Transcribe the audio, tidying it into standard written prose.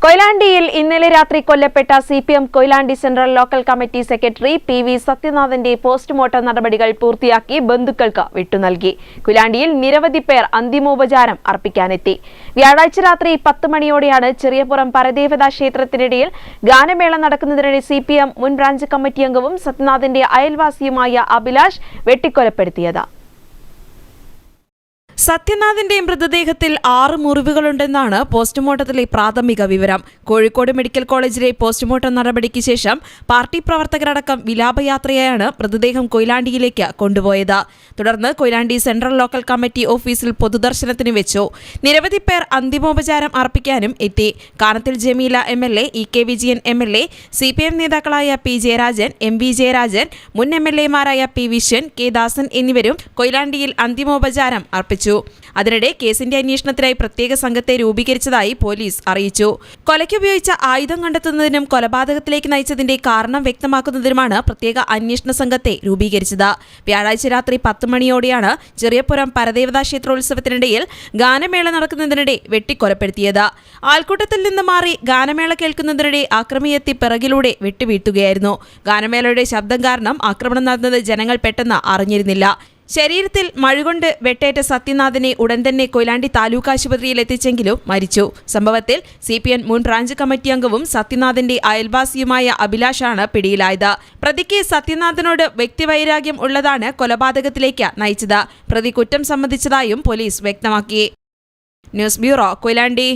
കൊയിലാണ്ടിയിൽ ഇന്നലെ രാത്രി കൊല്ലപ്പെട്ട CPM Koyilandy central local committee secretary P V. സത്യനാഥന്റെ പോസ്റ്റ്മോർട്ടം നടപടികൾ പൂർത്തിയാക്കി ബന്ധുക്കൾക്ക് വിട്ടുനൽകി. കൊയിലാണ്ടിയിൽ നിരവധി പേർ അന്തിമോപചാരം അർപ്പിക്കാനെത്തി. വ്യാഴാഴ്ച രാത്രി 10 മണിയോടെയാണ് ചെറിയപുറം പരദേവതാ ക്ഷേത്രത്തിനിടയിൽ ഗാനമേള നടക്കുന്നതിനിടെ സിപിഎം മുൻ ബ്രാഞ്ച് കമ്മിറ്റി അംഗവും സത്യനാഥന്റെ അയൽവാസിയുമായ അഭിലാഷ് വെട്ടിക്കൊലപ്പെടുത്തിയത്. സത്യനാഥിന്റെ മൃതദേഹത്തിൽ 6 മുറിവുകളുണ്ടെന്നാണ് പോസ്റ്റ്മോർട്ടത്തിലെ പ്രാഥമിക വിവരം. കോഴിക്കോട് മെഡിക്കൽ കോളേജിലെ പോസ്റ്റ്മോർട്ടം നടപടിക്ക് ശേഷം പാർട്ടി പ്രവർത്തകരടക്കം വിലാപയാത്രയായാണ് മൃതദേഹം കൊയിലാണ്ടിയിലേക്ക് കൊണ്ടുപോയത്. തുടർന്ന് കൊയിലാണ്ടി സെൻട്രൽ ലോക്കൽ കമ്മിറ്റി ഓഫീസിൽ പൊതുദർശനത്തിന് വെച്ചു. നിരവധി പേർ അന്തിമോപചാരം അർപ്പിക്കാനും എത്തി. Kanathil Jameela MLA, EK Vijayan MLA, CPM നേതാക്കളായ P. ജയരാജൻ, MV ജയരാജൻ, മുൻ MLAമാരായ P. വിശ്വൻ, K. ദാസൻ എന്നിവരും കൊയിലാണ്ടിയിൽ അന്തിമോപചാരം അർപ്പിച്ചു. അതിനിടെ കേസിന്റെ അന്വേഷണത്തിനായി പ്രത്യേക സംഘത്തെ രൂപീകരിച്ചതായി പോലീസ് അറിയിച്ചു. കൊലയ്ക്കുപയോഗിച്ച ആയുധം കണ്ടെത്തുന്നതിനും കൊലപാതകത്തിലേക്ക് നയിച്ചതിന്റെ കാരണം വ്യക്തമാക്കുന്നതിനുമാണ് പ്രത്യേക അന്വേഷണ സംഘത്തെ രൂപീകരിച്ചത്. വ്യാഴാഴ്ച രാത്രി 10 മണിയോടെയാണ് ചെറിയപുരം പരദേവതാ ക്ഷേത്രോത്സവത്തിനിടയിൽ ഗാനമേള നടക്കുന്നതിനിടെ വെട്ടിക്കൊലപ്പെടുത്തിയത്. ആൾക്കൂട്ടത്തിൽ നിന്ന് മാറി ഗാനമേള കേൾക്കുന്നതിനിടെ ആക്രമിയെത്തി പിറകിലൂടെ വെട്ടിവീഴ്ത്തുകയായിരുന്നു. ഗാനമേളയുടെ ശബ്ദം കാരണം ആക്രമണം നടന്നത് ജനങ്ങൾ പെട്ടെന്ന് അറിഞ്ഞിരുന്നില്ല. ശരീരത്തിൽ മഴുകൊണ്ട് വെട്ടേറ്റ സത്യനാഥനെ ഉടൻ തന്നെ കൊയിലാണ്ടി താലൂക്ക് ആശുപത്രിയിൽ എത്തിച്ചെങ്കിലും മരിച്ചു. സംഭവത്തിൽ CPM മുൻ ബ്രാഞ്ച് കമ്മിറ്റി അംഗവും സത്യനാഥന്റെ അയൽവാസിയുമായ അഭിലാഷാണ് പിടിയിലായത്. പ്രതിക്ക് സത്യനാഥനോട് വ്യക്തിവൈരാഗ്യം ഉള്ളതാണ് കൊലപാതകത്തിലേക്ക് നയിച്ചത്. പ്രതി കുറ്റം സമ്മതിച്ചതായും പോലീസ് വ്യക്തമാക്കി. News bureau, Koyilandy.